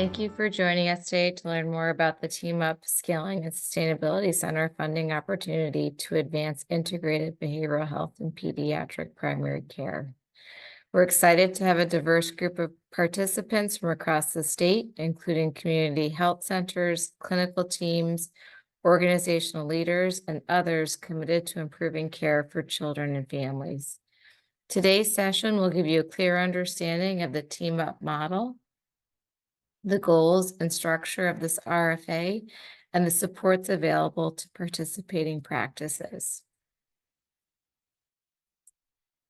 Thank you for joining us today to learn more about the Team Up Scaling and Sustainability Center funding opportunity to advance integrated behavioral health and pediatric primary care. We're excited to have a diverse group of participants from across the state, including community health centers, clinical teams, organizational leaders, and others committed to improving care for children and families. Today's session will give you a clear understanding of the Team Up model, the goals and structure of this RFA, and the supports available to participating practices.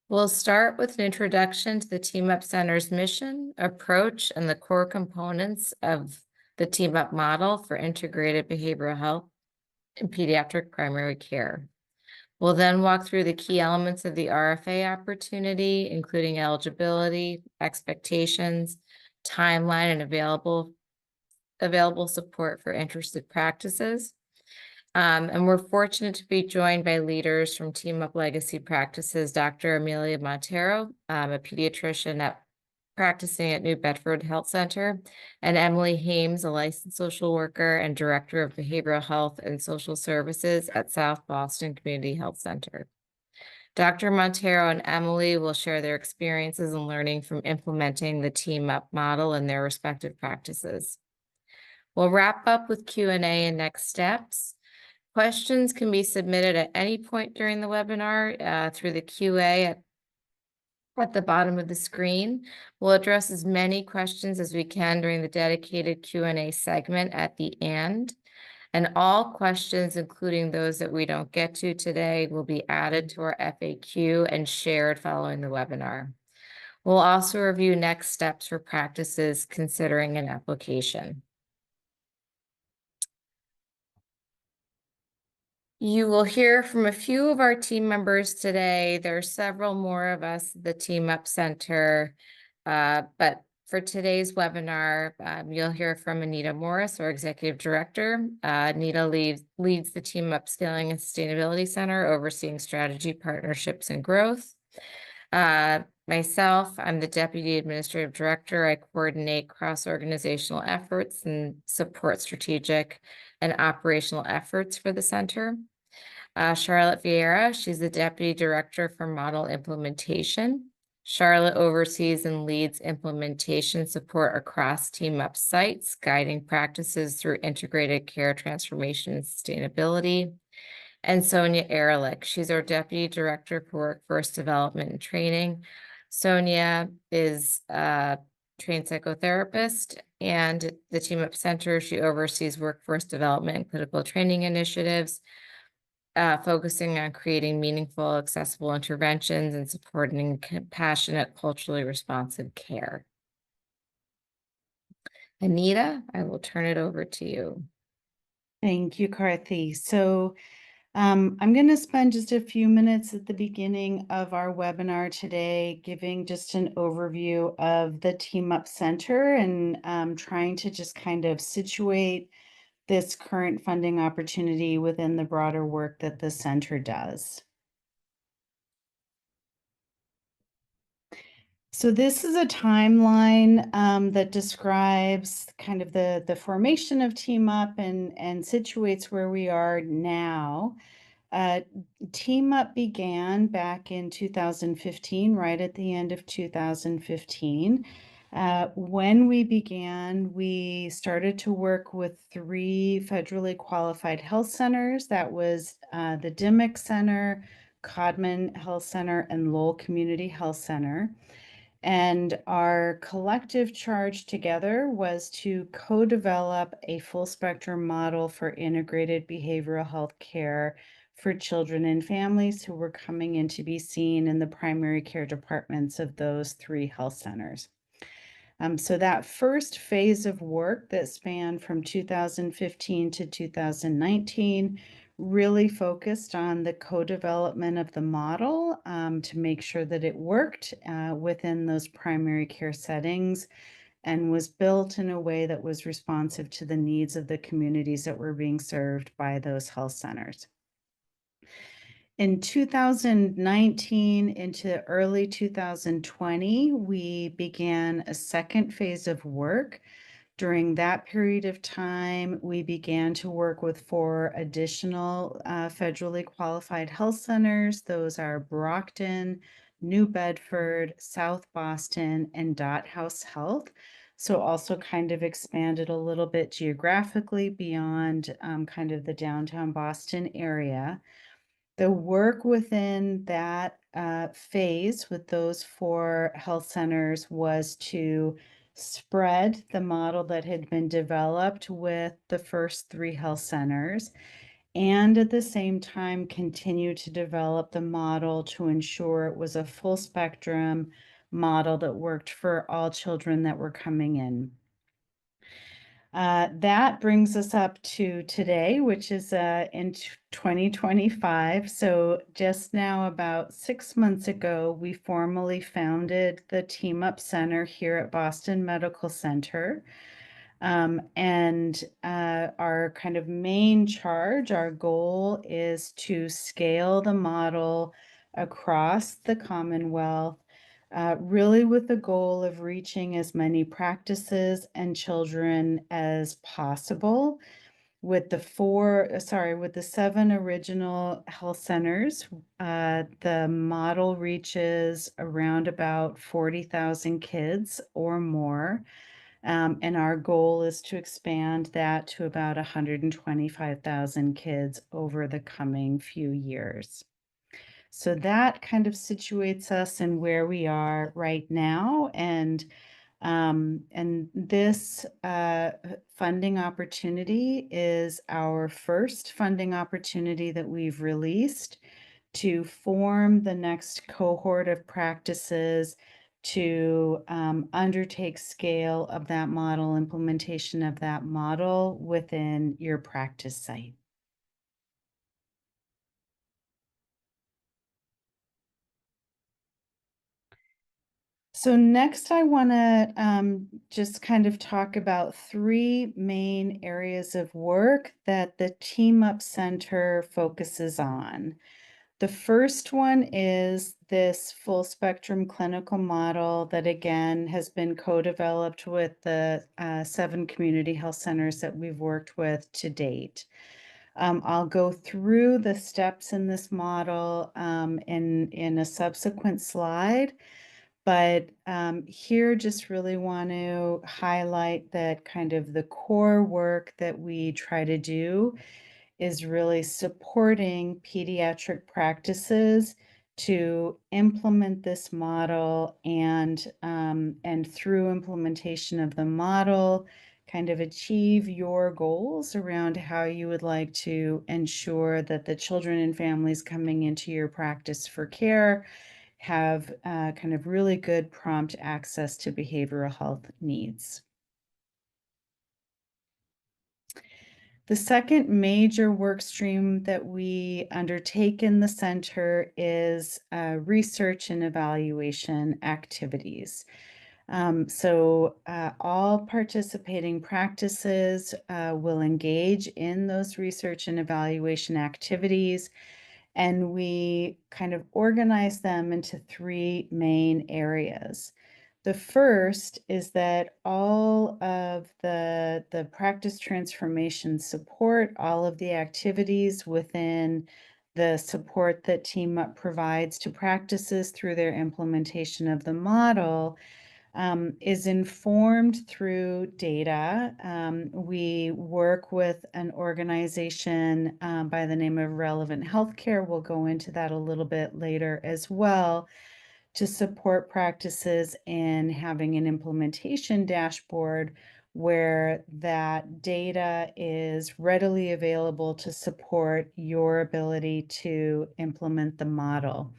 We'll start with an introduction to the Team Up Center's mission, approach, and the core components of the Team Up model for integrated behavioral health and pediatric primary care. We'll then walk through the key elements of the RFA opportunity, including eligibility, expectations, timeline, and available support for interested practices. And we're fortunate to be joined by leaders from Team Up Legacy Practices, Dr. Amelia Montero, a pediatrician practicing at New Bedford Health Center, and Emily Hames, a licensed social worker and director of behavioral health and social services at South Boston Community Health Center. Dr. Montero and Emily will share their experiences and learning from implementing the Team Up model in their respective practices. We'll wrap up with Q&A and next steps. Questions can be submitted at any point during the webinar through the QA at the bottom of the screen. We'll address as many questions as we can during the dedicated Q&A segment at the end. And all questions, including those that we don't get to today, will be added to our FAQ and shared following the webinar. We'll also review next steps for practices considering an application. You will hear from a few of our team members today. There are several more of us at the Team Up Center, but for today's webinar, you'll hear from Anita Morris, our Executive Director. Anita leads the Team Up Scaling and Sustainability Center, overseeing strategy, partnerships, and growth. Myself, I'm the Deputy Administrative Director. I coordinate cross-organizational efforts and support strategic and operational efforts for the center. Charlotte Vieira, she's the Deputy Director for Model Implementation. Charlotte oversees and leads implementation support across Team Up sites, guiding practices through integrated care transformation and sustainability. And Sonia Ehrlich, she's our Deputy Director for Workforce Development and Training. Sonia is a trained psychotherapist, and the Team Up Center, she oversees workforce development and clinical training initiatives, focusing on creating meaningful, accessible interventions and supporting compassionate, culturally responsive care. Anita, I will turn it over to you. Thank you, Carthy. So I'm going to spend just a few minutes at the beginning of our webinar today, giving just an overview of the Team Up Center and trying to just kind of situate this current funding opportunity within the broader work that the center does. So this is a timeline that describes kind of the formation of Team Up and situates where we are now. Team Up began back in 2015, right at the end of 2015. When we began, we started to work with 3 federally qualified health centers. That was the Dimmock Center, Codman Health Center, and Lowell Community Health Center. And our collective charge together was to co-develop a full spectrum model for integrated behavioral health care for children and families who were coming in to be seen in the primary care departments of those 3 health centers. So that first phase of work that spanned from 2015 to 2019 really focused on the co-development of the model to make sure that it worked within those primary care settings and was built in a way that was responsive to the needs of the communities that were being served by those health centers. In 2019 into early 2020, we began a second phase of work During that period of time, we began to work with 4 additional federally qualified health centers. Those are Brockton, New Bedford, South Boston, and Dot House Health. So also kind of expanded a little bit geographically beyond kind of the downtown Boston area. The work within that phase with those 4 health centers was to spread the model that had been developed with the first 3 health centers, and at the same time continue to develop the model to ensure it was a full spectrum model that worked for all children that were coming in. That brings us up to today, which is in 2025. So just now, about 6 months ago, we formally founded the Team Up Center here at Boston Medical Center. And our kind of main charge, our goal is to scale the model across the Commonwealth, really with the goal of reaching as many practices and children as possible. With the 7 original health centers, the model reaches around about 40,000 kids or more. And our goal is to expand that to about 125,000 kids over the coming few years. So that kind of situates us in where we are right now. And this funding opportunity is our first funding opportunity that we've released to form the next cohort of practices to undertake scale of that model, implementation of that model within your practice site. So next, I want to just kind of talk about 3 main areas of work that the Team Up Center focuses on. The first one is this full spectrum clinical model that again has been co-developed with the 7 community health centers that we've worked with to date. I'll go through the steps in this model in a subsequent slide, but here just really want to highlight that kind of the core work that we try to do is really supporting pediatric practices to implement this model and through implementation of the model, kind of achieve your goals around how you would like to ensure that the children and families coming into your practice for care have kind of really good prompt access to behavioral health needs. The second major work stream that we undertake in the center is research and evaluation activities. All participating practices will engage in those research and evaluation activities, and we kind of organize them into 3 main areas. The first is that all of the practice transformation support, all of the activities within the support that Team Up provides to practices through their implementation of the model, is informed through data. We work with an organization by the name of Relevant Healthcare. We'll go into that a little bit later as well, to support practices in having an implementation dashboard where that data is readily available to support your ability to implement the model.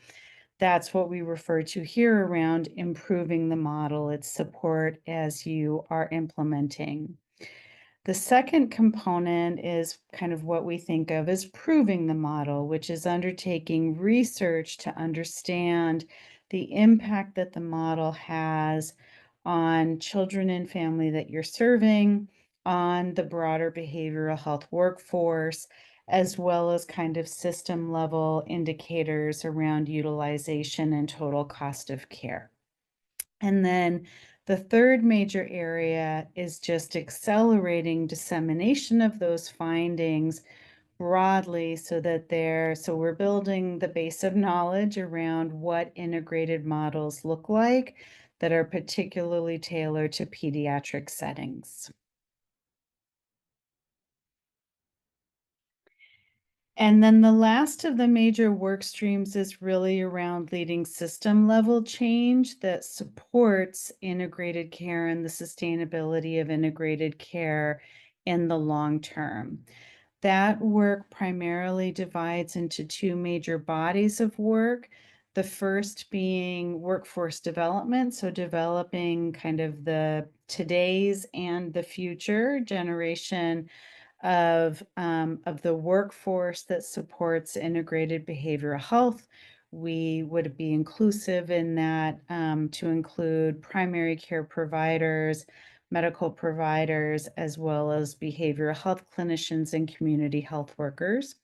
That's what we refer to here around improving the model, its support as you are implementing. The second component is kind of what we think of as proving the model, which is undertaking research to understand the impact that the model has on children and family that you're serving, on the broader behavioral health workforce, as well as kind of system level indicators around utilization and total cost of care. And then The third major area is just accelerating dissemination of those findings broadly so we're building the base of knowledge around what integrated models look like that are particularly tailored to pediatric settings. And then the last of the major work streams is really around leading system level change that supports integrated care and the sustainability of integrated care in the long term. That work primarily divides into two major bodies of work. The first being workforce development, so developing kind of the today's and the future generation of the workforce that supports integrated behavioral health. We would be inclusive in that to include primary care providers, medical providers, as well as behavioral health clinicians and community health workers.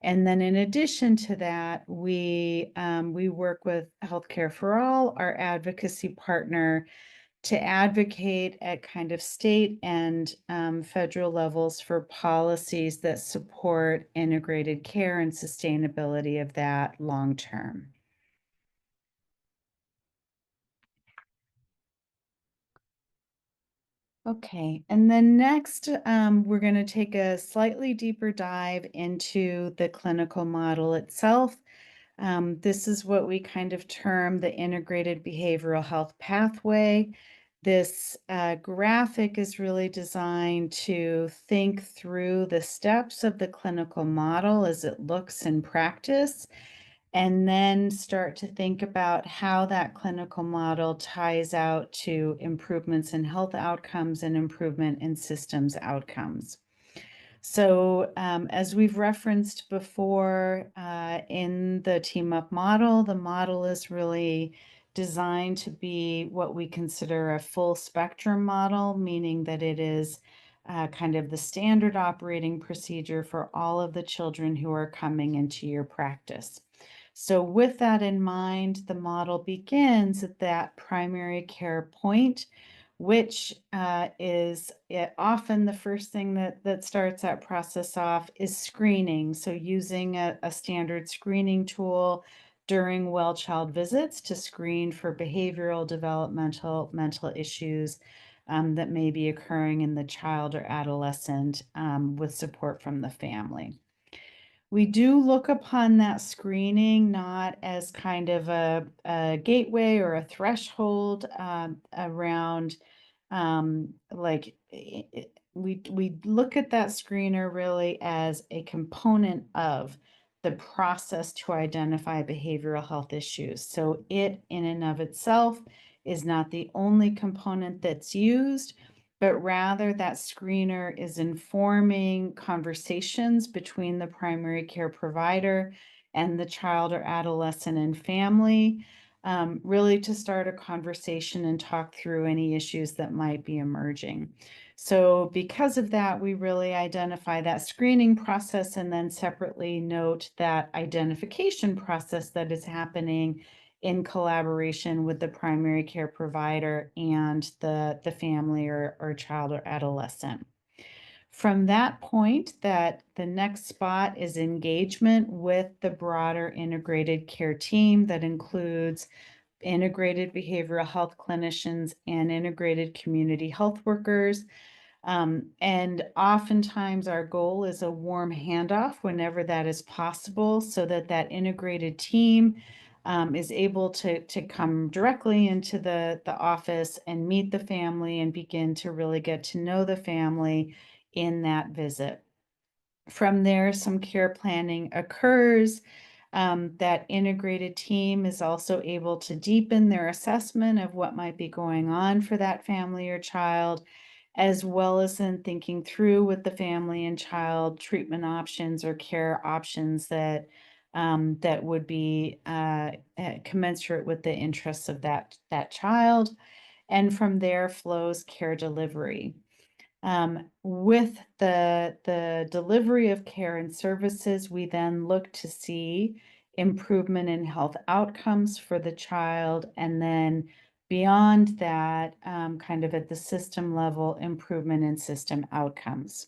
And then in addition to that, we work with Healthcare for All, our advocacy partner, to advocate at kind of state and federal levels for policies that support integrated care and sustainability of that long term. Okay, and then next, we're going to take a slightly deeper dive into the clinical model itself. This is what we kind of term the integrated behavioral health pathway. This graphic is really designed to think through the steps of the clinical model as it looks in practice, and then start to think about how that clinical model ties out to improvements in health outcomes and improvement in systems outcomes. So, as we've referenced before, in the team up model, the model is really designed to be what we consider a full spectrum model, meaning that it is kind of the standard operating procedure for all of the children who are coming into your practice. So, with that in mind, the model begins at that primary care point, which often the first thing that starts that process off is screening. So using a standard screening tool during well child visits to screen for behavioral, developmental, mental issues that may be occurring in the child or adolescent with support from the family. We do look upon that screening not as kind of a gateway or a threshold around we look at that screener really as a component of the process to identify behavioral health issues. So it in and of itself is not the only component that's used, but rather that screener is informing conversations between the primary care provider and the child or adolescent and family, really to start a conversation and talk through any issues that might be emerging. So because of that, we really identify that screening process and then separately note that identification process that is happening in collaboration with the primary care provider and the family or child or adolescent. From that point, that the next spot is engagement with the broader integrated care team that includes integrated behavioral health clinicians and integrated community health workers. And oftentimes our goal is a warm handoff whenever that is possible so that that integrated team is able to come directly into the office and meet the family and begin to really get to know the family in that visit. From there, some care planning occurs. That integrated team is also able to deepen their assessment of what might be going on for that family or child, as well as in thinking through with the family and child treatment options or care options that would be commensurate with the interests of that child. And from there flows care delivery. With the delivery of care and services, we then look to see improvement in health outcomes for the child and then beyond that, kind of at the system level, improvement in system outcomes.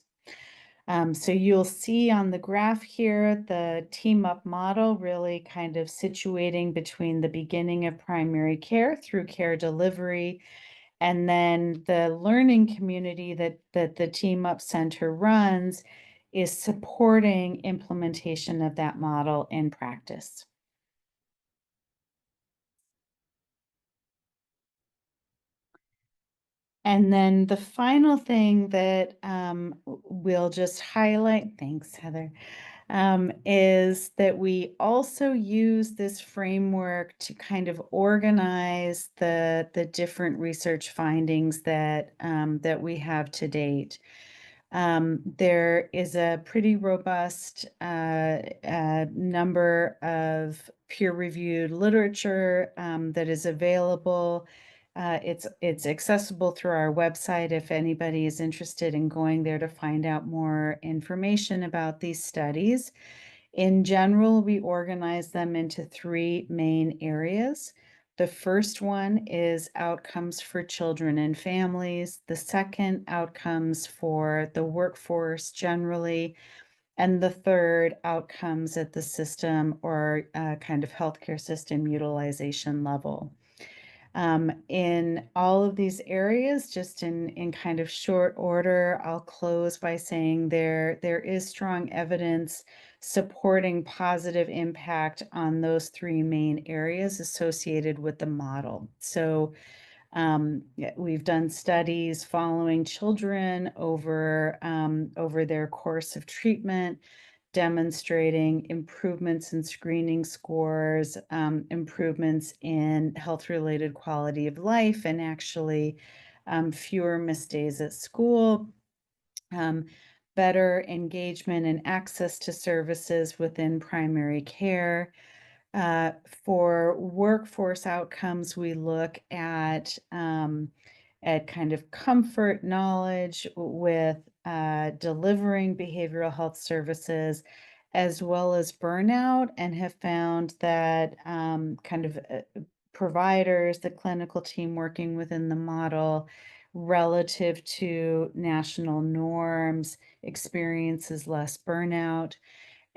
So you'll see on the graph here, the team up model really kind of situating between the beginning of primary care through care delivery, and then the learning community that the team up center runs is supporting implementation of that model in practice. And then the final thing that we'll just highlight, thanks, Heather, is that we also use this framework to kind of organize the different research findings that that we have to date. There is a pretty robust number of peer-reviewed literature that is available. It's accessible through our website if anybody is interested in going there to find out more information about these studies. In general, we organize them into three main areas. The first one is outcomes for children and families. The second, outcomes for the workforce generally. And the third, outcomes at the system or kind of healthcare system utilization level. In all of these areas, just in kind of short order, I'll close by saying there is strong evidence supporting positive impact on those three main areas associated with the model. So yeah, we've done studies following children over their course of treatment, demonstrating improvements in screening scores, improvements in health-related quality of life, and actually fewer missed days at school, better engagement and access to services within primary care. For workforce outcomes, we look at kind of comfort, knowledge with delivering behavioral health services, as well as burnout, and have found that kind of providers, the clinical team working within the model relative to national norms experiences less burnout.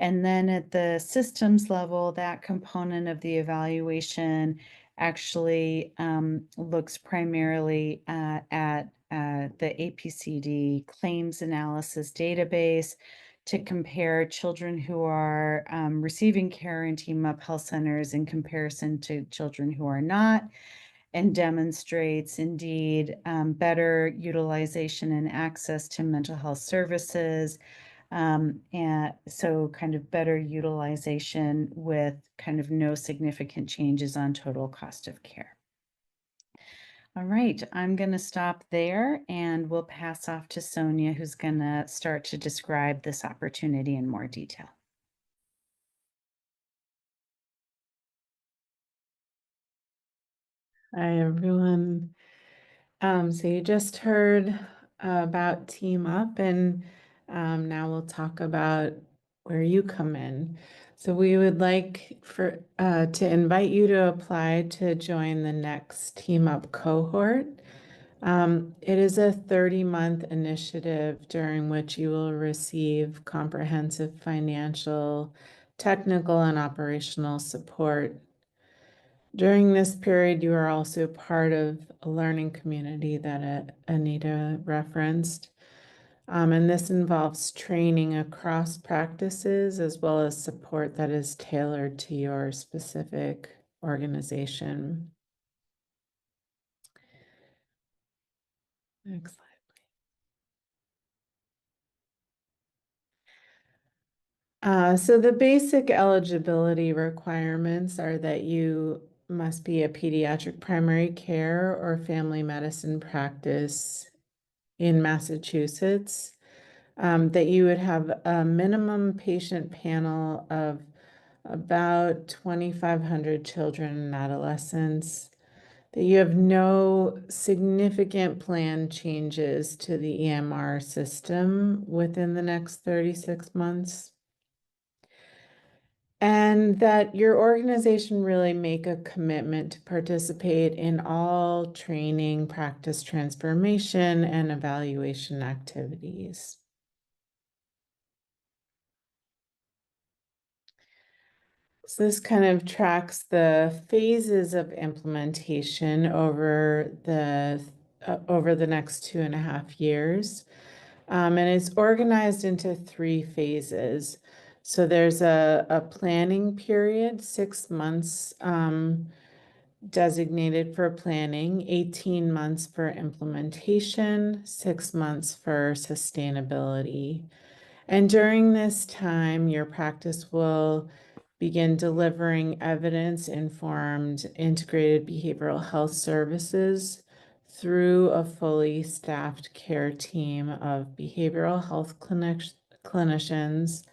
And then at the systems level, that component of the evaluation actually looks primarily at the APCD claims analysis database to compare children who are receiving care in Team Up Health Centers in comparison to children who are not, and demonstrates indeed better utilization and access to mental health services, and so kind of better utilization with kind of no significant changes on total cost of care. All right, I'm going to stop there and we'll pass off to Sonia, who's going to start to describe this opportunity in more detail. Hi, everyone. So you just heard about Team Up, and now we'll talk about where you come in. So we would like to invite you to apply to join the next Team Up cohort. It is a 30-month initiative during which you will receive comprehensive financial, technical, and operational support. During this period, you are also part of a learning community that Anita referenced. And this involves training across practices as well as support that is tailored to your specific organization. Next slide. So the basic eligibility requirements are that you must be a pediatric primary care or family medicine practice in Massachusetts, that you would have a minimum patient panel of about 2,500 children and adolescents, that you have no significant plan changes to the EMR system within the next 36 months, And that your organization really make a commitment to participate in all training, practice transformation, and evaluation activities. So this kind of tracks the phases of implementation over the next 2.5 years. And it's organized into 3 phases. So there's a planning period, 6 months designated for planning, 18 months for implementation, 6 months for sustainability. And during this time, your practice will begin delivering evidence-informed integrated behavioral health services through a fully staffed care team of behavioral health clinicians,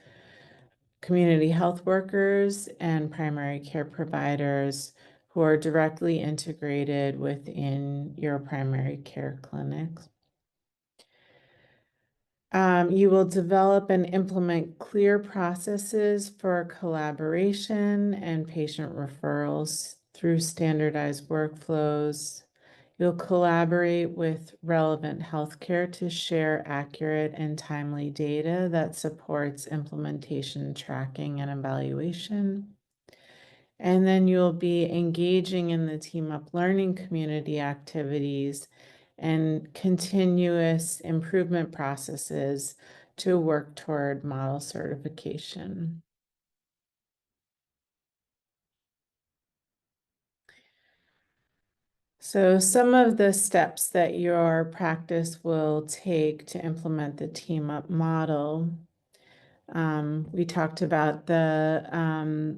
community health workers, and primary care providers who are directly integrated within your primary care clinics. You will develop and implement clear processes for collaboration and patient referrals through standardized workflows. You'll collaborate with relevant healthcare to share accurate and timely data that supports implementation, tracking, and evaluation. And then you'll be engaging in the Team Up learning community activities and continuous improvement processes to work toward model certification. So some of the steps that your practice will take to implement the Team Up model. We talked about the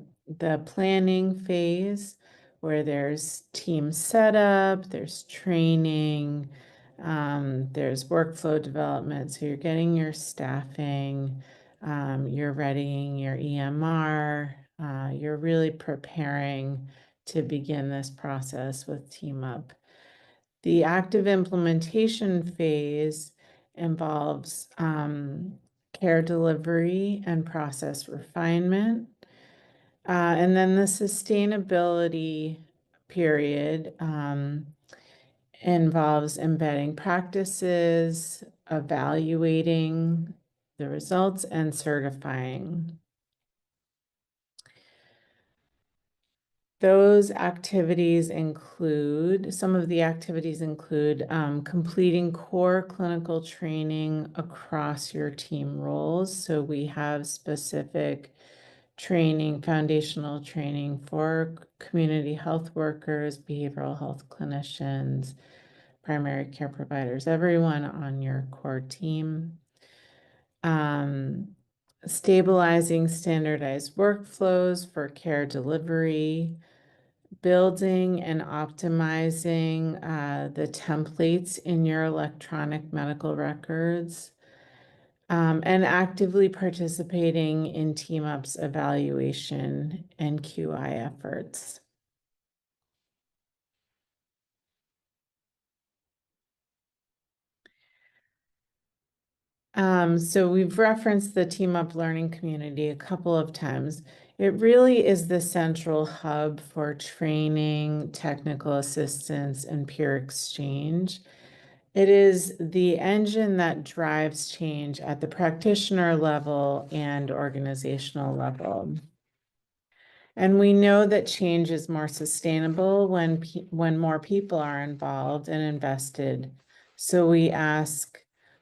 planning phase where there's team setup, there's training, there's workflow development. So you're getting your staffing, you're readying your EMR, you're really preparing to begin this process with Team Up. The active implementation phase involves care delivery and process refinement. And then the sustainability period involves embedding practices, evaluating the results, and certifying. Those activities include, some of the activities include completing core clinical training across your team roles. So we have specific training, foundational training for community health workers, behavioral health clinicians, primary care providers, everyone on your core team. Stabilizing standardized workflows for care delivery, building and optimizing the templates in your electronic medical records, and actively participating in Team Up's evaluation and QI efforts. So we've referenced the Team Up learning community a couple of times. It really is the central hub for training, technical assistance, and peer exchange. It is the engine that drives change at the practitioner level and organizational level. And we know that change is more sustainable when more people are involved and invested. So we ask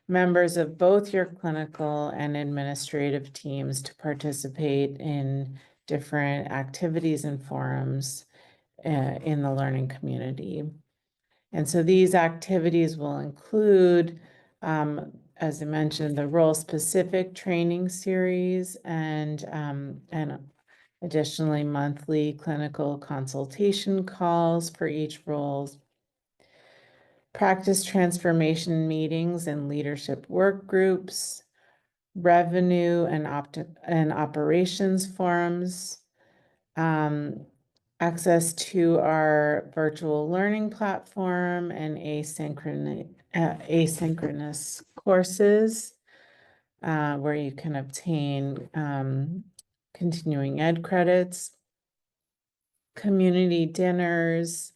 members of both your clinical and administrative teams to participate in different activities and forums in the learning community. And so these activities will include, as I mentioned, the role-specific training series and additionally monthly clinical consultation calls for each role, practice transformation meetings and leadership work groups, revenue and operations forums, access to our virtual learning platform and asynchronous courses where you can obtain continuing ed credits, community dinners,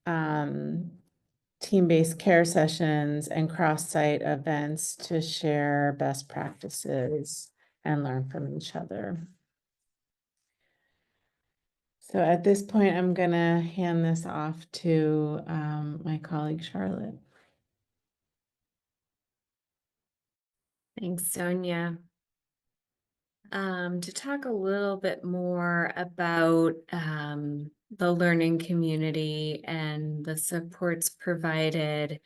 team-based care sessions, and cross-site events to share best practices and learn from each other. So at this point, I'm gonna hand this off to my colleague Charlotte. Thanks, Sonia. To talk a little bit more about the learning community and the supports provided.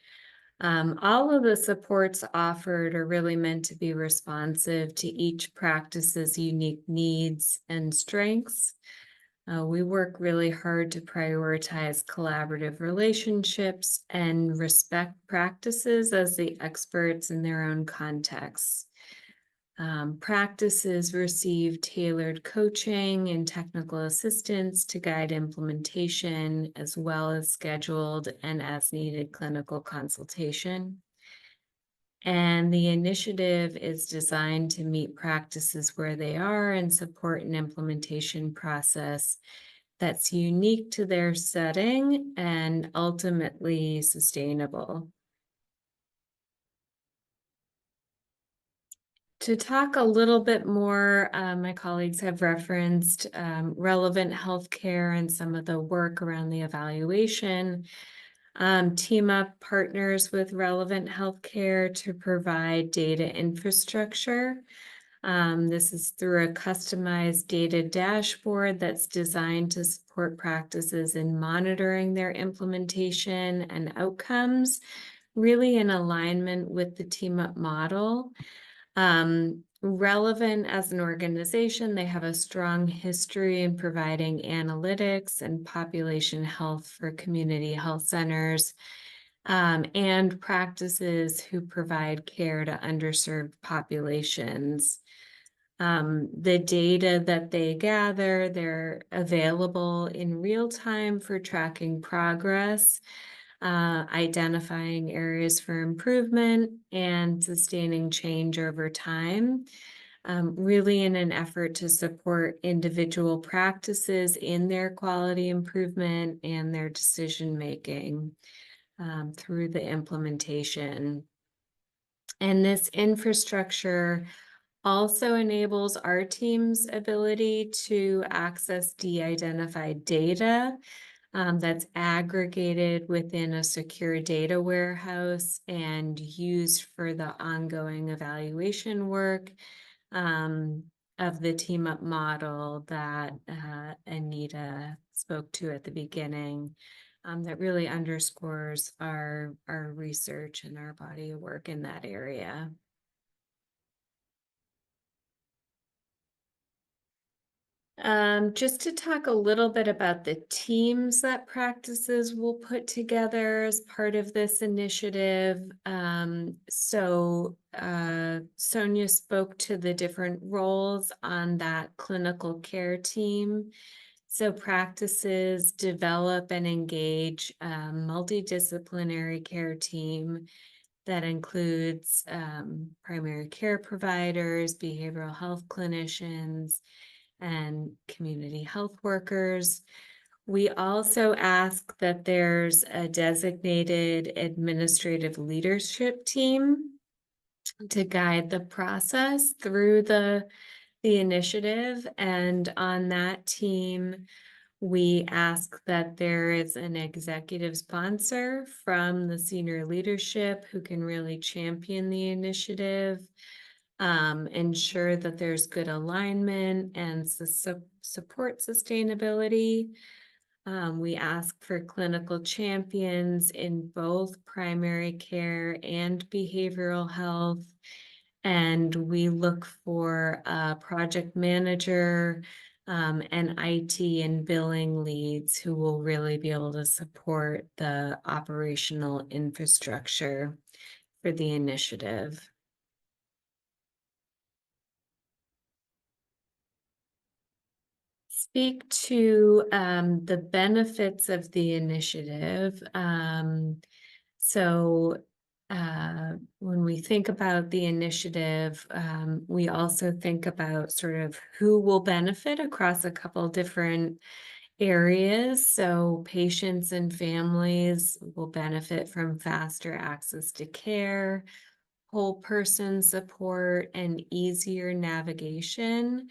All of the supports offered are really meant to be responsive to each practice's unique needs and strengths. We work really hard to prioritize collaborative relationships and respect practices as the experts in their own contexts. Practices receive tailored coaching and technical assistance to guide implementation, as well as scheduled and as needed clinical consultation. And the initiative is designed to meet practices where they are and support an implementation process that's unique to their setting and ultimately sustainable. To talk a little bit more, my colleagues have referenced relevant healthcare and some of the work around the evaluation. Team Up partners with relevant healthcare to provide data infrastructure. This is through a customized data dashboard that's designed to support practices in monitoring their implementation and outcomes, really in alignment with the Team Up model. Relevant as an organization, they have a strong history in providing analytics and population health for community health centers, and practices who provide care to underserved populations. The data that they gather, they're available in real time for tracking progress, identifying areas for improvement, and sustaining change over time, really in an effort to support individual practices in their quality improvement and their decision making through the implementation. And this infrastructure also enables our team's ability to access de-identified data that's aggregated within a secure data warehouse and used for the ongoing evaluation work of the Team Up model that Anita spoke to at the beginning. That really underscores our research and our body of work in that area. Just to talk a little bit about the teams that practices will put together as part of this initiative. Sonia spoke to the different roles on that clinical care team. So practices develop and engage a multidisciplinary care team that includes primary care providers, behavioral health clinicians, and community health workers. We also ask that there's a designated administrative leadership team to guide the process through the initiative. And on that team, we ask that there is an executive sponsor from the senior leadership who can really champion the initiative, ensure that there's good alignment and support sustainability. We ask for clinical champions in both primary care and behavioral health. And we look for a project manager and IT and billing leads who will really be able to support the operational infrastructure for the initiative. Speak to the benefits of the initiative. So when we think about the initiative, we also think about sort of who will benefit across a couple different areas. So patients and families will benefit from faster access to care, whole person support, and easier navigation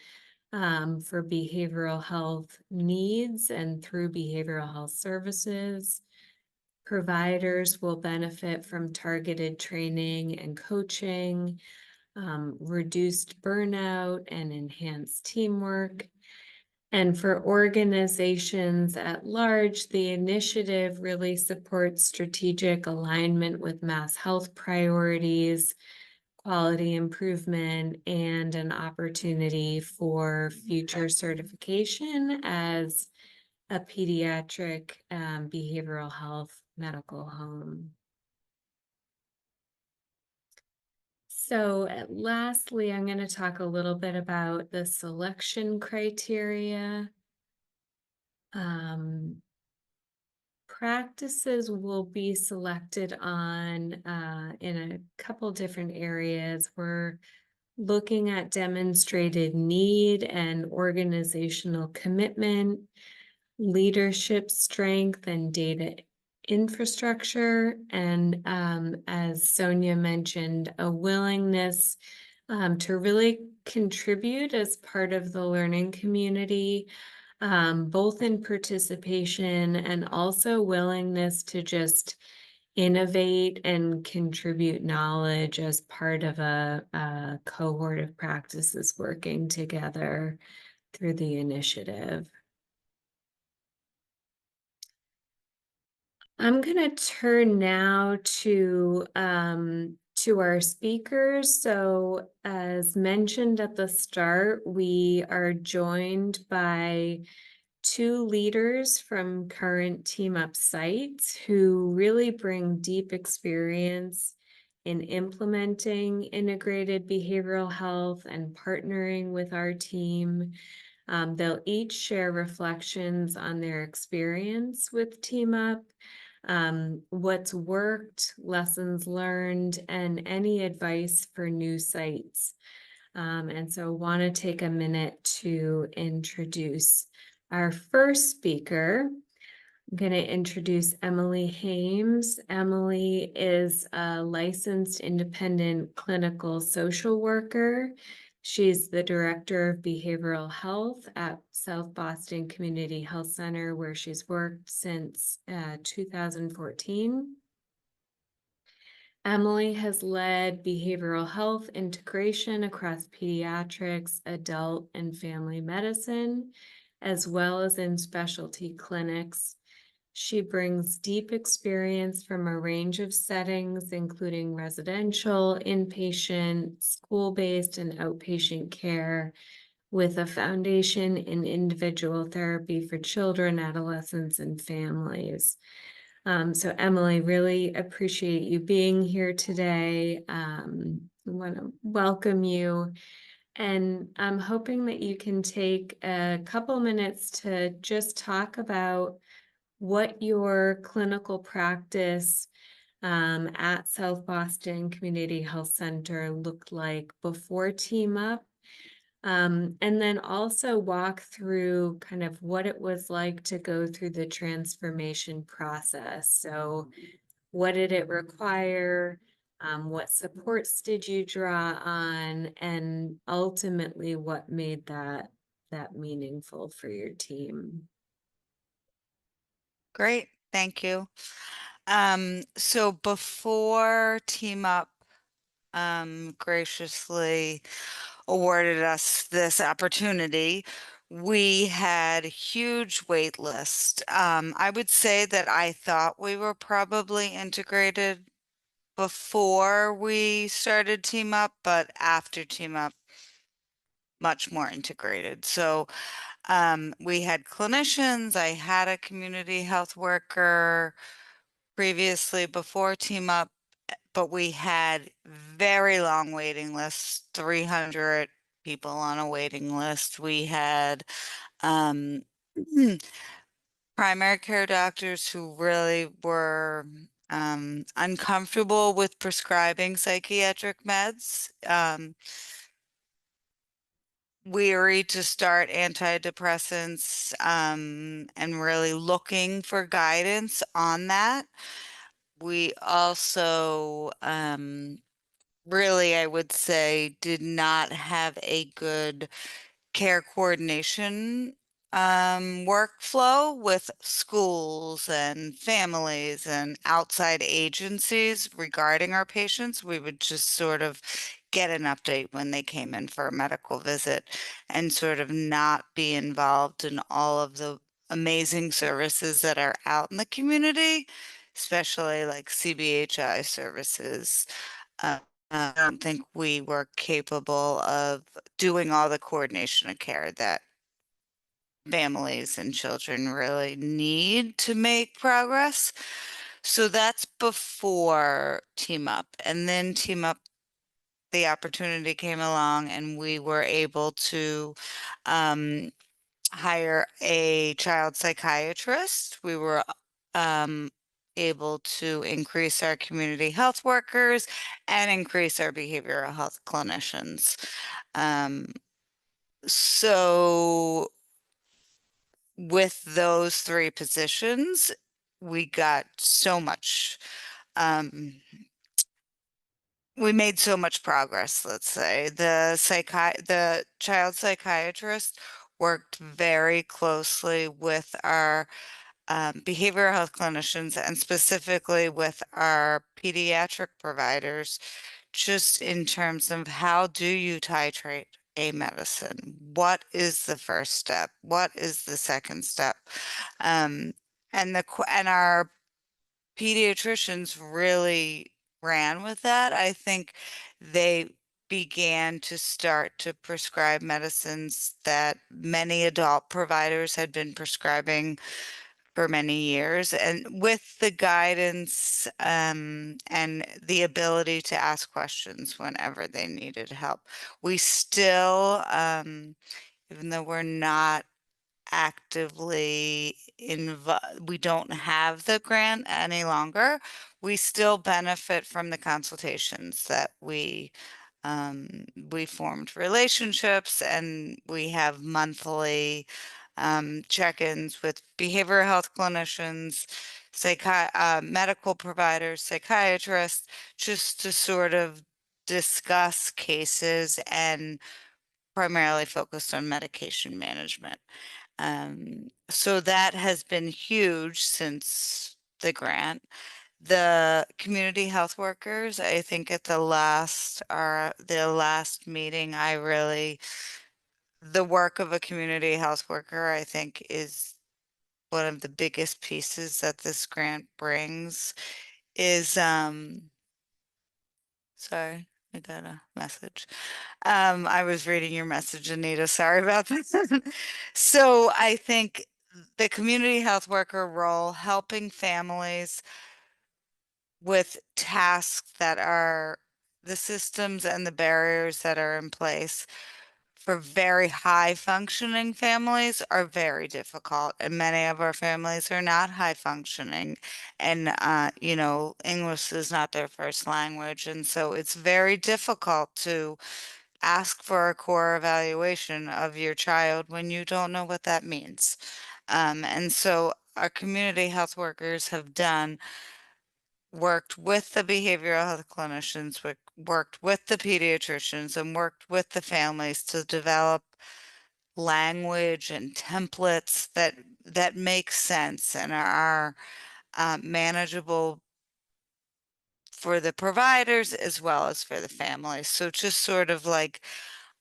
for behavioral health needs and through behavioral health services. Providers will benefit from targeted training and coaching, reduced burnout, and enhanced teamwork. And for organizations at large, the initiative really supports strategic alignment with mass health priorities, quality improvement, and an opportunity for future certification as a pediatric behavioral health medical home. So lastly, I'm going to talk a little bit about the selection criteria. Practices will be selected on in a couple different areas. We're looking at demonstrated need and organizational commitment, leadership strength and data infrastructure, and as Sonia mentioned, a willingness to really contribute as part of the learning community, both in participation and also willingness to just innovate and contribute knowledge as part of a cohort of practices working together through the initiative. I'm going to turn now to our speakers. So as mentioned at the start, we are joined by two leaders from current Team Up sites who really bring deep experience in implementing integrated behavioral health and partnering with our team. They'll each share reflections on their experience with Team Up, what's worked, lessons learned, and any advice for new sites. And so I want to take a minute to introduce our first speaker. I'm going to introduce Emily Hames. Emily is a licensed independent clinical social worker. She's the director of behavioral health at South Boston Community Health Center, where she's worked since 2014. Emily has led behavioral health integration across pediatrics, adult, and family medicine, as well as in specialty clinics. She brings deep experience from a range of settings, including residential, inpatient, school-based, and outpatient care, with a foundation in individual therapy for children, adolescents, and families. So Emily, really appreciate you being here today. I want to welcome you. And I'm hoping that you can take a couple minutes to just talk about what your clinical practice at South Boston Community Health Center looked like before Team Up. And then also walk through kind of what it was like to go through the transformation process. So what did it require? What supports did you draw on? And ultimately, what made that meaningful for your team? Great, thank you. So before Team Up graciously awarded us this opportunity, we had a huge wait list. I would say that I thought we were probably integrated before we started Team Up, but after Team Up, much more integrated. So we had clinicians, I had a community health worker previously before Team Up, but we had very long waiting lists, 300 people on a waiting list. We had primary care doctors who really were uncomfortable with prescribing psychiatric meds, weary to start antidepressants, and really looking for guidance on that. We also, really, I would say, did not have a good care coordination workflow with schools and families and outside agencies regarding our patients. We would just sort of get an update when they came in for a medical visit and sort of not be involved in all of the amazing services that are out in the community, especially like CBHI services. Uh, I don't think we were capable of doing all the coordination of care that families and children really need to make progress. So that's before Team Up. And then Team Up, the opportunity came along and we were able to hire a child psychiatrist. We were able to increase our community health workers and increase our behavioral health clinicians. So with those three positions, we got so much, we made so much progress, let's say. The child psychiatrist worked very closely with our behavioral health clinicians and specifically with our pediatric providers, just in terms of how do you titrate a medicine? What is the first step? What is the second step? And our pediatricians really ran with that. I think they began to start to prescribe medicines that many adult providers had been prescribing for many years, and with the guidance and the ability to ask questions whenever they needed help. We still, even though we're not actively involved, we don't have the grant any longer, we still benefit from the consultations that we formed relationships and we have monthly check-ins with behavioral health clinicians, medical providers, psychiatrists, just to sort of discuss cases and primarily focused on medication management. So that has been huge since the grant. The community health workers, I think at the last meeting, the work of a community health worker, I think, is one of the biggest pieces that this grant brings is, sorry, I got a message. I was reading your message, Anita. Sorry about that. So I think the community health worker role, helping families with tasks that are the systems and the barriers that are in place for very high functioning families are very difficult. And many of our families are not high functioning. And, English is not their first language. And so it's very difficult to ask for a core evaluation of your child when you don't know what that means. And so our community health workers have worked with the behavioral health clinicians, worked with the pediatricians, and worked with the families to develop language and templates that make sense and are manageable for the providers as well as for the families. So just sort of like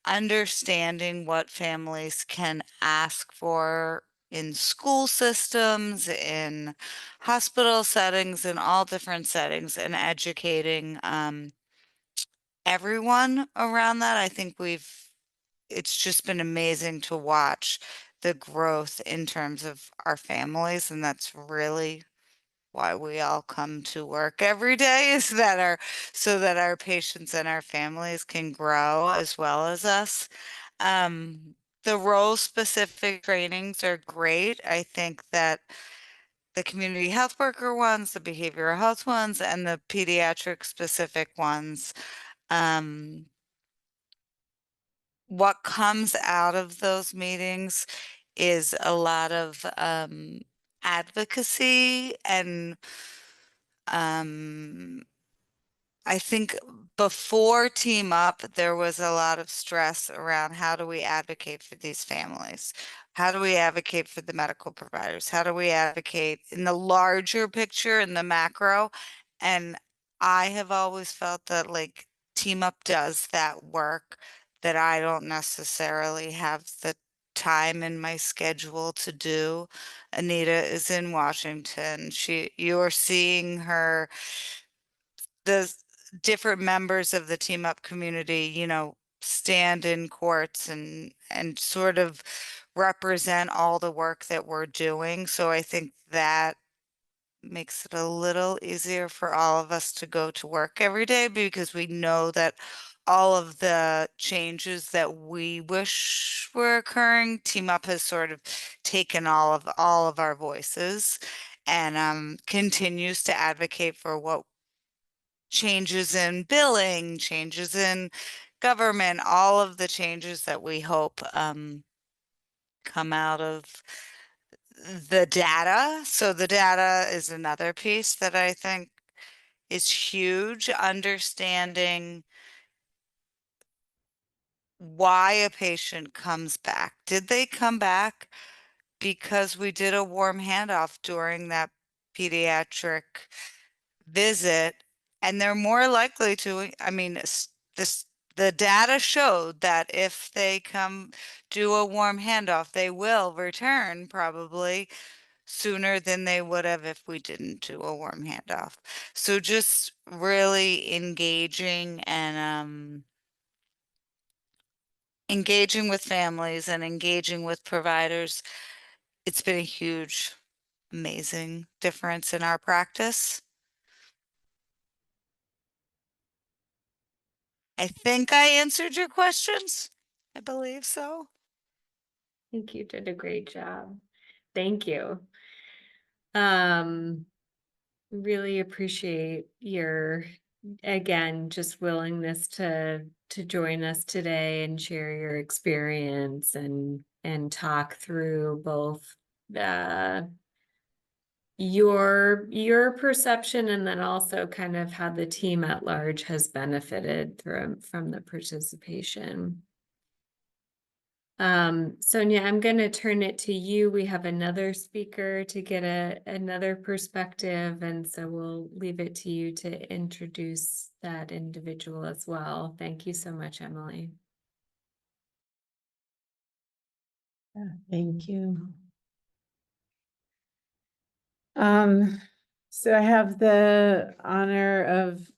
understanding what families can ask for in school systems, in hospital settings, in all different settings, and educating everyone around that. I think it's just been amazing to watch the growth in terms of our families, and that's really why we all come to work every day is so that our patients and our families can grow as well as us. The role specific trainings are great. I think that the community health worker ones, the behavioral health ones, and the pediatric specific ones. What comes out of those meetings is a lot of advocacy and I think before Team Up, there was a lot of stress around how do we advocate for these families? How do we advocate for the medical providers? How do we advocate in the larger picture, in the macro? And I have always felt that like Team Up does that work that I don't necessarily have the time in my schedule to do. Anita is in Washington. You're seeing her the different members of the Team Up community, stand in courts and sort of represent all the work that we're doing. So I think that makes it a little easier for all of us to go to work every day because we know that all of the changes that we wish were occurring, Team Up has sort of taken all of our voices and continues to advocate for what changes in billing, changes in government, all of the changes that we hope come out of the data. So the data is another piece that I think is huge, understanding why a patient comes back. Did they come back because we did a warm handoff during that pediatric visit, and they're more likely to, I mean, the data showed that if they come do a warm handoff, they will return probably sooner than they would have if we didn't do a warm handoff. So just really engaging and engaging with families and engaging with providers. It's been a huge, amazing difference in our practice. I think I answered your questions. I believe so. I think you did a great job. Thank you. Um, really appreciate your, again, just willingness to join us today and share your experience and talk through both your perception and then also kind of how the team at large has benefited from the participation. Sonia, I'm going to turn it to you. We have another speaker to get another perspective, and so we'll leave it to you to introduce that individual as well. Thank you so much, Emily. Thank you. So I have the honor of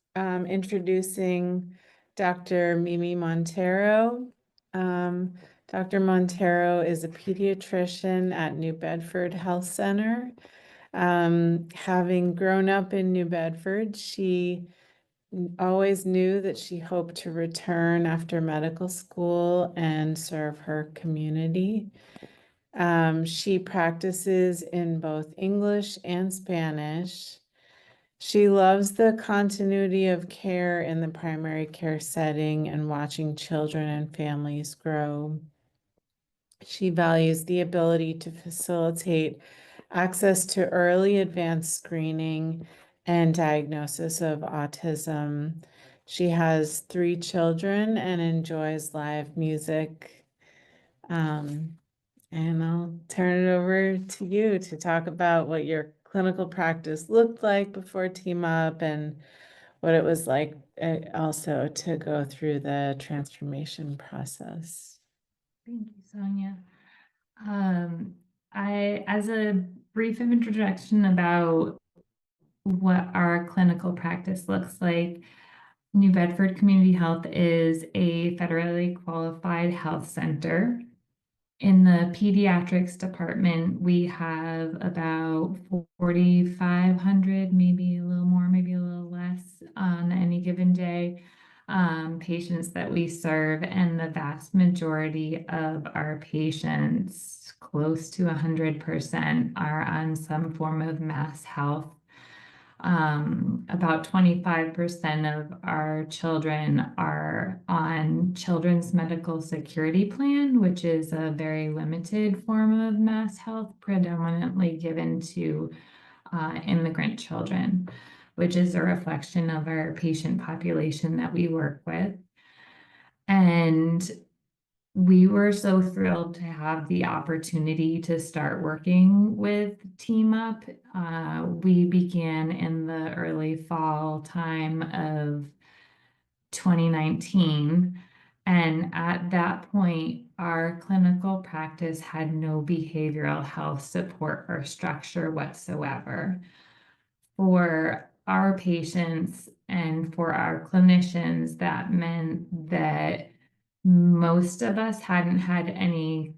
introducing Dr. Mimi Montero. Dr. Montero is a pediatrician at New Bedford Health Center. Having grown up in New Bedford, she always knew that she hoped to return after medical school and serve her community. She practices in both English and Spanish. She loves the continuity of care in the primary care setting and watching children and families grow. She values the ability to facilitate access to early advanced screening and diagnosis of autism. She has 3 children and enjoys live music. And I'll turn it over to you to talk about what your clinical practice looked like before Team Up and what it was like also to go through the transformation process. Thank you, Sonia. As a brief introduction about what our clinical practice looks like, New Bedford Community Health is a federally qualified health center. In the pediatrics department, we have about 4,500, maybe a little more, maybe a little less on any given day, patients that we serve, and the vast majority of our patients, close to 100%, are on some form of mass health. About 25% of our children are on Children's Medical Security Plan, which is a very limited form of mass health, predominantly given to immigrant children, which is a reflection of our patient population that we work with. And we were so thrilled to have the opportunity to start working with Team Up. We began in the early fall time of 2019. And at that point, our clinical practice had no behavioral health support or structure whatsoever. For our patients and for our clinicians, that meant that most of us hadn't had any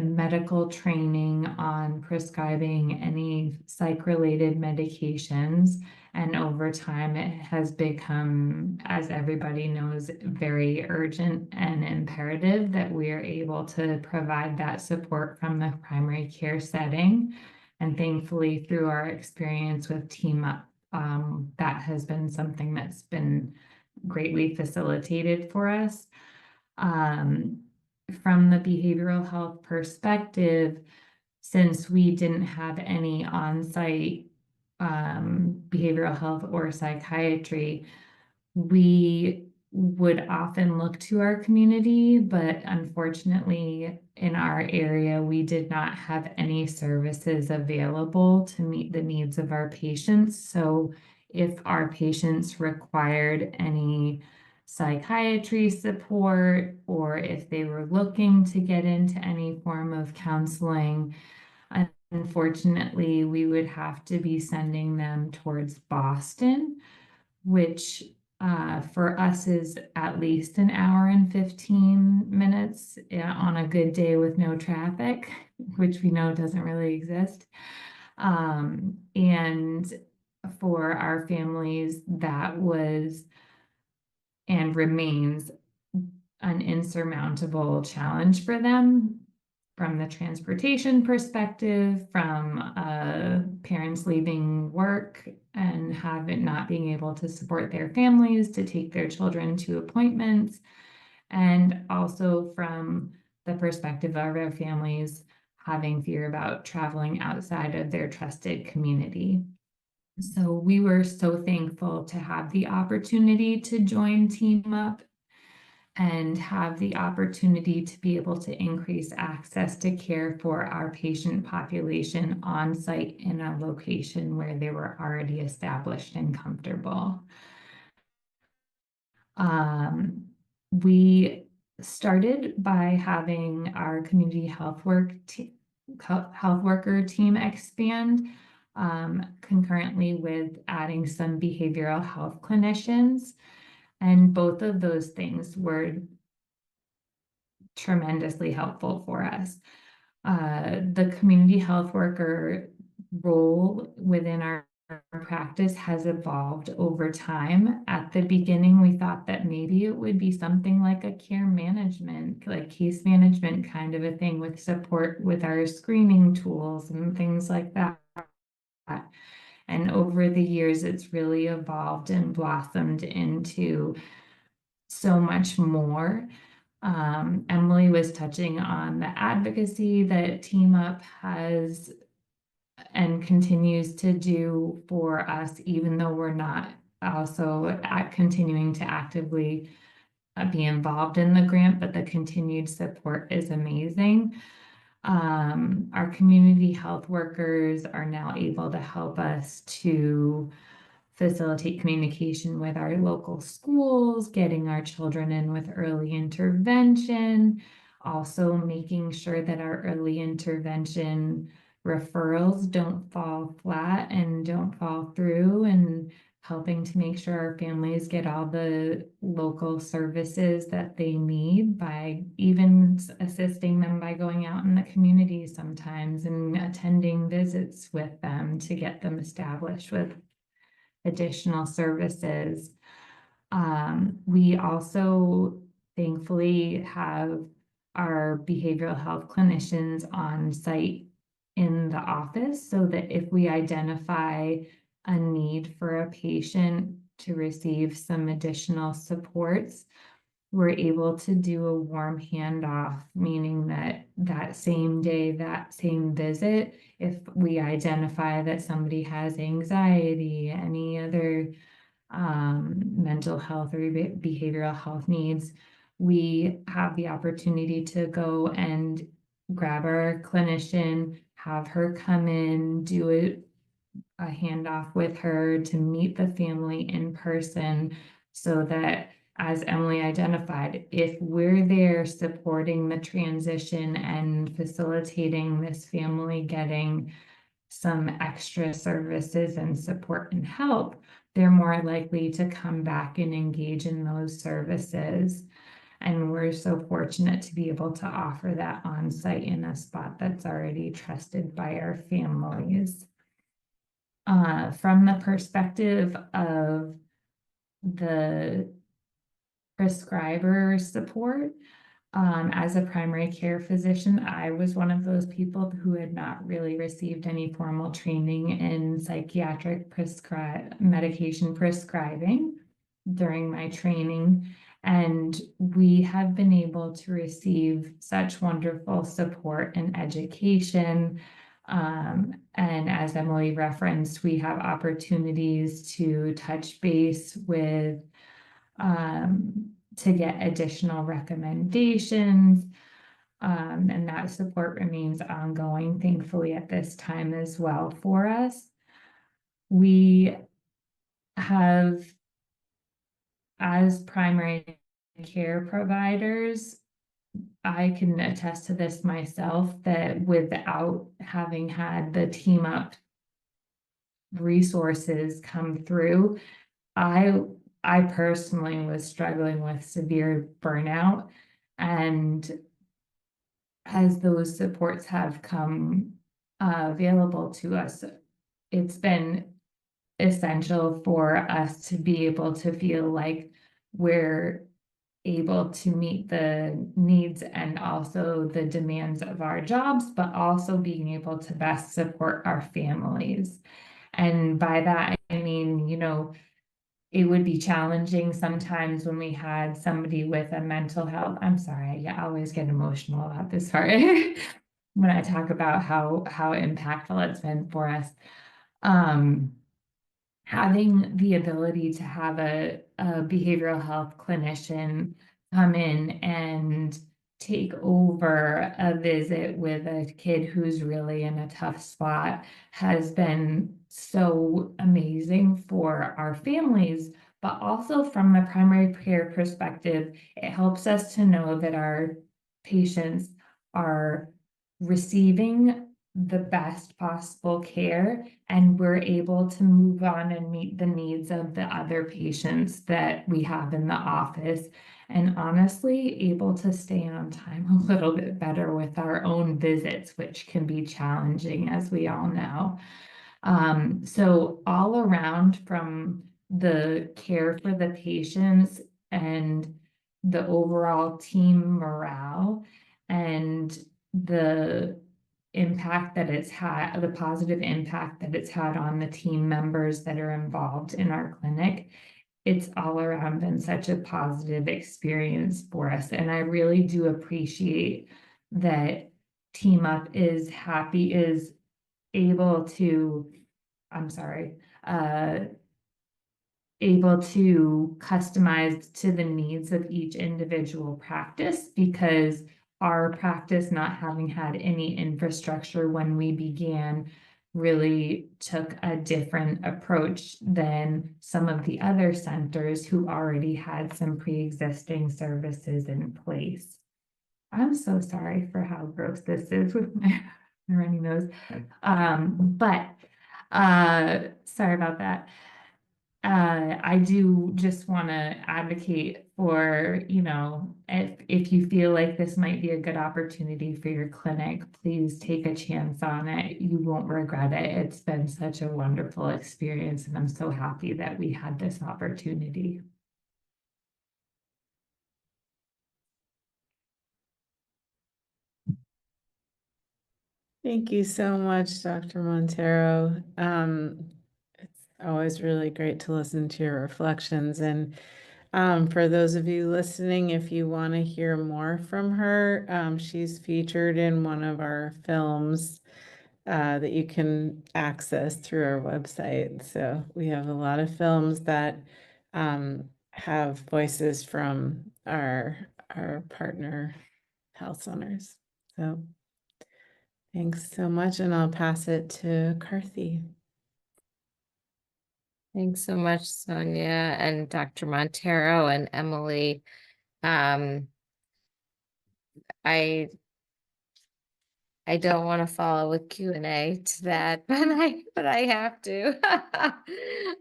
medical training on prescribing any psych-related medications. And over time, it has become, as everybody knows, very urgent and imperative that we are able to provide that support from the primary care setting. And thankfully, through our experience with Team Up, that has been something that's been greatly facilitated for us. From the behavioral health perspective, since we didn't have any on-site behavioral health or psychiatry, we would often look to our community, but unfortunately in our area, we did not have any services available to meet the needs of our patients. So if our patients required any psychiatry support, or if they were looking to get into any form of counseling, unfortunately, we would have to be sending them towards Boston, which for us is at least an hour and 15 minutes on a good day with no traffic, which we know doesn't really exist. And for our families, that was and remains an insurmountable challenge for them, from the transportation perspective, from parents leaving work and not being able to support their families to take their children to appointments, and also from the perspective of our families having fear about traveling outside of their trusted community. So we were so thankful to have the opportunity to join Team Up and have the opportunity to be able to increase access to care for our patient population on site in a location where they were already established and comfortable. We started by having our community health worker team expand, concurrently with adding some behavioral health clinicians. And both of those things were tremendously helpful for us. The community health worker role within our practice has evolved over time. At the beginning, we thought that maybe it would be something like a care management, like case management kind of a thing, with support with our screening tools and things like that. And over the years, it's really evolved and blossomed into so much more. Emily was touching on the advocacy that Team Up has and continues to do for us, even though we're not also continuing to actively be involved in the grant, but the continued support is amazing. Our community health workers are now able to help us to facilitate communication with our local schools, getting our children in with early intervention, also making sure that our early intervention referrals don't fall flat and don't fall through, and helping to make sure our families get all the local services that they need, by even assisting them by going out in the community sometimes and attending visits with them to get them established with additional services. We also thankfully have our behavioral health clinicians on site in the office so that if we identify a need for a patient to receive some additional supports, we're able to do a warm handoff, meaning that that same day, that same visit, if we identify that somebody has anxiety, any other mental health or behavioral health needs, we have the opportunity to go and grab our clinician, have her come in, do a handoff with her to meet the family in person so that, as Emily identified, if we're there supporting the transition and facilitating this family getting some extra services and support and help, they're more likely to come back and engage in those services. And we're so fortunate to be able to offer that on site in a spot that's already trusted by our families. From the perspective of the prescriber support, as a primary care physician, I was one of those people who had not really received any formal training in psychiatric medication prescribing during my training. And we have been able to receive such wonderful support and education. And as Emily referenced, we have opportunities to touch base with to get additional recommendations. And that support remains ongoing, thankfully, at this time as well for us. We have, as primary care providers, I can attest to this myself, that without having had the team up resources come through, I personally was struggling with severe burnout, and as those supports have come available to us, it's been essential for us to be able to feel like we're able to meet the needs and also the demands of our jobs, but also being able to best support our families. And by that, I mean, it would be challenging sometimes when we had somebody with a mental health. I'm sorry, I always get emotional about this part when I talk about how impactful it's been for us. Having the ability to have a behavioral health clinician come in and take over a visit with a kid who's really in a tough spot has been so amazing for our families, but also from the primary care perspective, it helps us to know that our patients are receiving the best possible care, and we're able to move on and meet the needs of the other patients that we have in the office, and honestly able to stay on time a little bit better with our own visits, which can be challenging, as we all know. So all around, from the care for the patients and the overall team morale and the impact that it's had, the positive impact that it's had on the team members that are involved in our clinic, it's all around been such a positive experience for us. And I really do appreciate that Team Up is able to, I'm sorry, able to customize to the needs of each individual practice, because our practice, not having had any infrastructure when we began, really took a different approach than some of the other centers who already had some pre-existing services in place. I'm so sorry for how gross this is with my runny nose. But sorry about that. I do just want to advocate for, if you feel like this might be a good opportunity for your clinic, please take a chance on it. You won't regret it. It's been such a wonderful experience, and I'm so happy that we had this opportunity. Thank you so much, Dr. Montero. It's always really great to listen to your reflections. And for those of you listening, if you want to hear more from her, she's featured in one of our films that you can access through our website. So we have a lot of films that have voices from our partner health centers. So thanks so much, and I'll pass it to Karthi. Thanks so much, Sonia and Dr. Montero and Emily. Um, I I don't want to follow with Q&A to that, but I have to.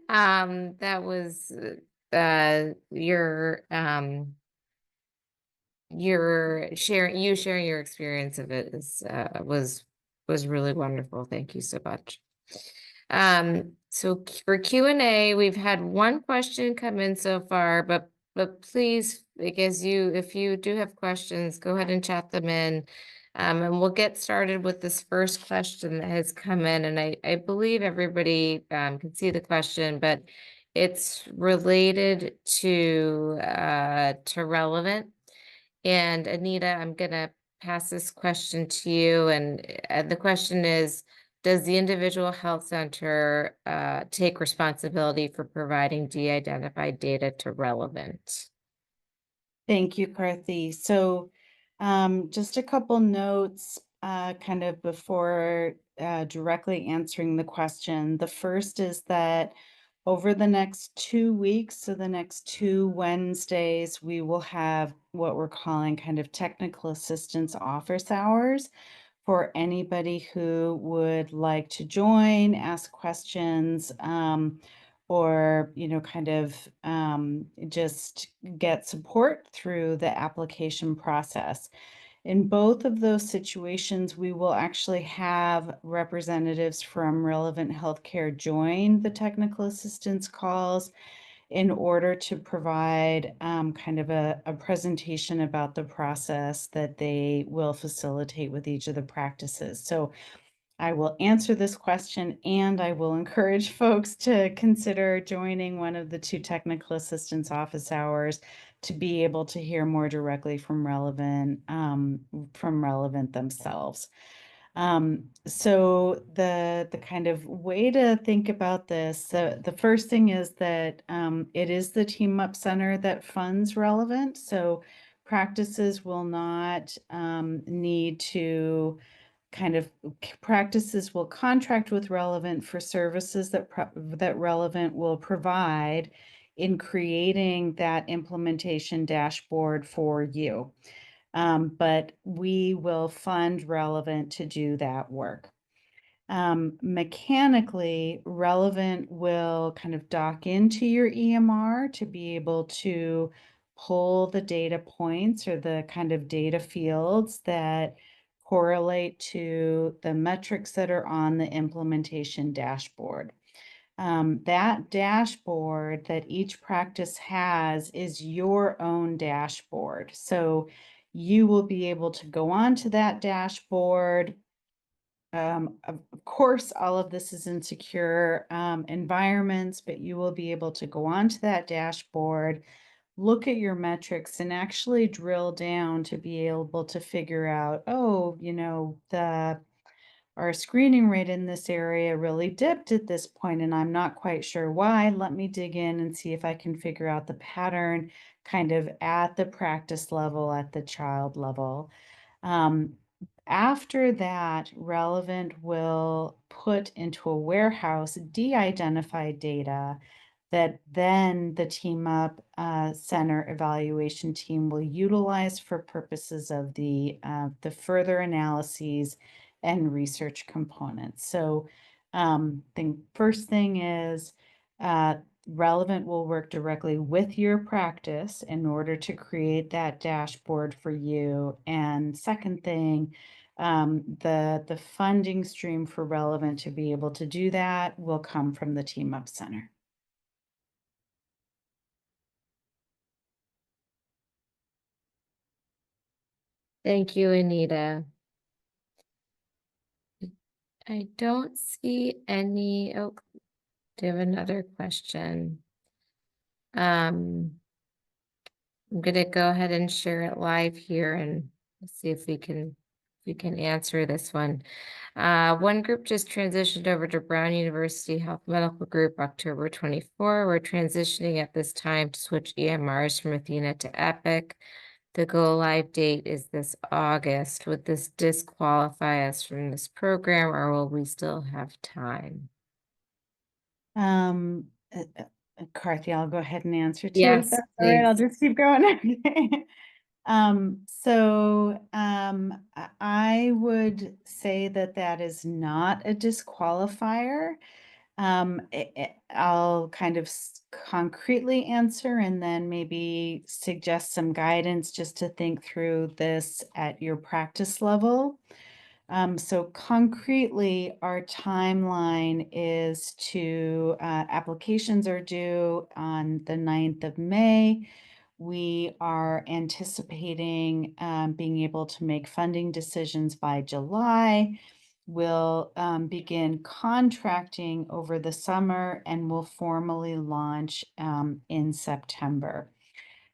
That was your sharing your experience of it is was really wonderful. Thank you so much. So for Q&A, we've had one question come in so far, but please, because if you do have questions, go ahead and chat them in. And we'll get started with this first question that has come in, and I believe everybody can see the question, but it's related to relevant. And Anita, I'm gonna pass this question to you, and the question is, does the individual health center take responsibility for providing de-identified data to relevant? Thank you, Karthi. So just a couple notes kind of before directly answering the question. The first is that over the next 2 weeks, so the next 2 Wednesdays, we will have what we're calling kind of technical assistance office hours for anybody who would like to join, ask questions, or, kind of just get support through the application process. In both of those situations, we will actually have representatives from Relevant Healthcare join the technical assistance calls in order to provide kind of a presentation about the process that they will facilitate with each of the practices. So I will answer this question, and I will encourage folks to consider joining one of the 2 technical assistance office hours to be able to hear more directly from Relevant themselves. So the kind of way to think about this, the first thing is that it is the Team Up Center that funds Relevant. So practices will not need to practices will contract with Relevant for services that Relevant will provide in creating that implementation dashboard for you. But we will fund Relevant to do that work. Mechanically, Relevant will kind of dock into your EMR to be able to pull the data points or the kind of data fields that correlate to the metrics that are on the implementation dashboard. That dashboard that each practice has is your own dashboard. So you will be able to go onto that dashboard. Of course, all of this is in secure environments, but you will be able to go onto that dashboard, look at your metrics, and actually drill down to be able to figure out, oh, our screening rate in this area really dipped at this point, and I'm not quite sure why. Let me dig in and see if I can figure out the pattern kind of at the practice level, at the child level. After that, Relevant will put into a warehouse de-identified data that then the Team Up Center evaluation team will utilize for purposes of the further analyses and research components. So the first thing is Relevant will work directly with your practice in order to create that dashboard for you. And second thing, the funding stream for Relevant to be able to do that will come from the Team Up Center. Thank you, Anita. I don't see any, oh, do you have another question? I'm gonna go ahead and share it live here and see if we can answer this one. One group just transitioned over to Brown University Health Medical Group October 24. We're transitioning at this time to switch EMRs from Athena to Epic. The go live date is this August. Would this disqualify us from this program, or will we still have time? Um, Carthy, I'll go ahead and answer too. If Yes, that's all right, I'll please. just keep going. Okay. I would say that that is not a disqualifier. I'll kind of concretely answer and then maybe suggest some guidance just to think through this at your practice level. So concretely, our timeline is to, applications are due on the 9th of May. We are anticipating being able to make funding decisions by July. We'll begin contracting over the summer and will formally launch in September.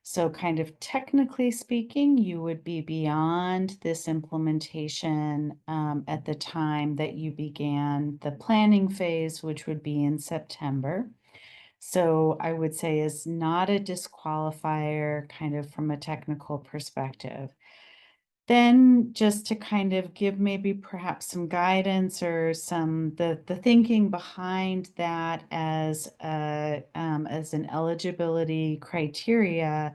So kind of technically speaking, you would be beyond this implementation at the time that you began the planning phase, which would be in September. So I would say is not a disqualifier kind of from a technical perspective. Then just to kind of give maybe perhaps some guidance or some the thinking behind that as an eligibility criteria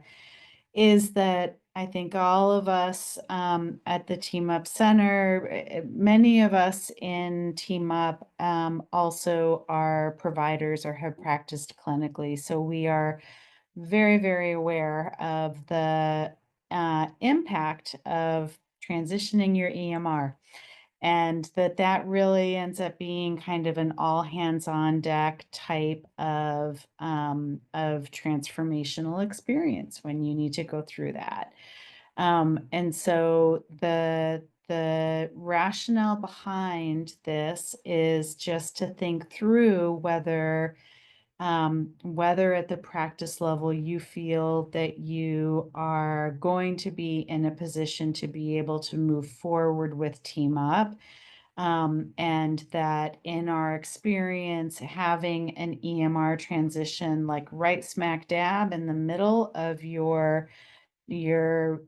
is that I think all of us at the Team Up Center, many of us in Team Up also are providers or have practiced clinically. So we are very, very aware of the impact of transitioning your EMR. And that really ends up being kind of an all hands on deck type of transformational experience when you need to go through that. And so the rationale behind this is just to think through whether at the practice level you feel that you are going to be in a position to be able to move forward with Team Up. And that in our experience, having an EMR transition like right smack dab in the middle of your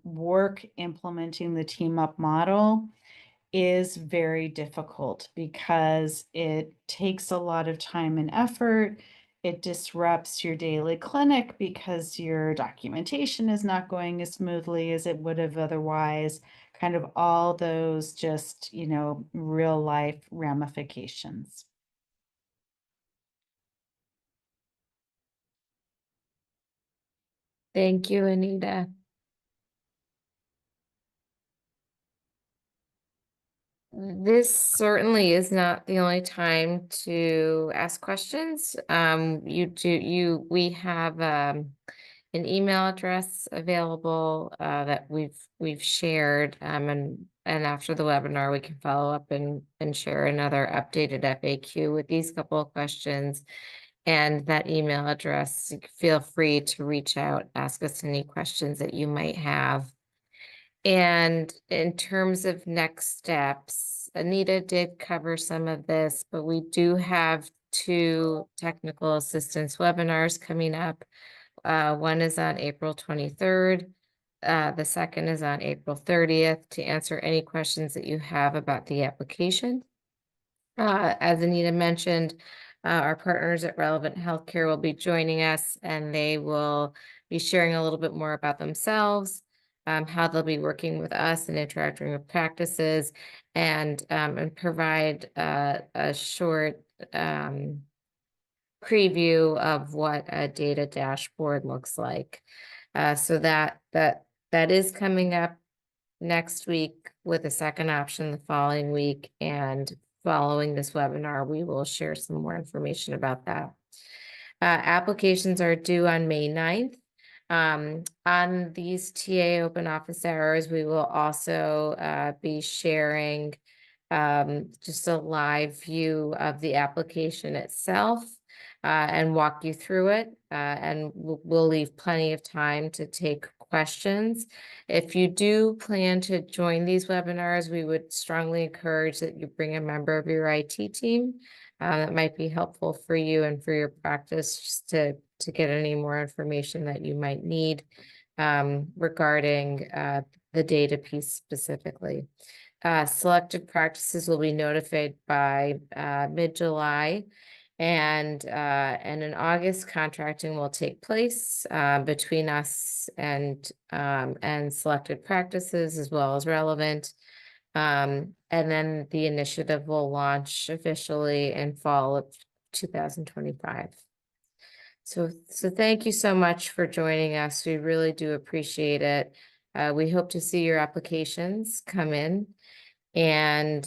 work implementing the Team Up model is very difficult because it takes a lot of time and effort. It disrupts your daily clinic because your documentation is not going as smoothly as it would have otherwise. Kind of all those just, real life ramifications. Thank you, Anita. This certainly is not the only time to ask questions. We have an email address available that we've shared, and after the webinar, we can follow up and share another updated FAQ with these couple of questions. And that email address, feel free to reach out, ask us any questions that you might have. And in terms of next steps, Anita did cover some of this, but we do have 2 technical assistance webinars coming up. One is on April 23rd. The second is on April 30th to answer any questions that you have about the application. As Anita mentioned, our partners at Relevant Healthcare will be joining us, and they will be sharing a little bit more about themselves, how they'll be working with us and interacting with practices, and provide a short preview of what a data dashboard looks like. So that is coming up next week with a second option the following week, and following this webinar, we will share some more information about that. Applications are due on May 9th. On these TA open office hours, we will also be sharing just a live view of the application itself, and walk you through it. And we'll leave plenty of time to take questions. If you do plan to join these webinars, we would strongly encourage that you bring a member of your IT team. That might be helpful for you and for your practice, just to get any more information that you might need regarding the data piece specifically. Selected practices will be notified by mid-July. And in August, contracting will take place between us and selected practices as well as relevant. And then the initiative will launch officially in fall of 2025. So thank you so much for joining us. We really do appreciate it. We hope to see your applications come in. And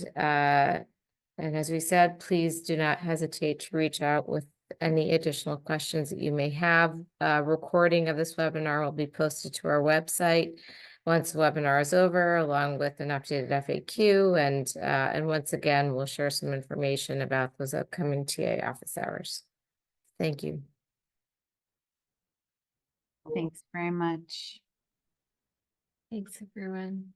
as we said, please do not hesitate to reach out with any additional questions that you may have. A recording of this webinar will be posted to our website once the webinar is over, along with an updated FAQ. And once again, we'll share some information about those upcoming TA office hours. Thank you. Thanks very much. Thanks, everyone.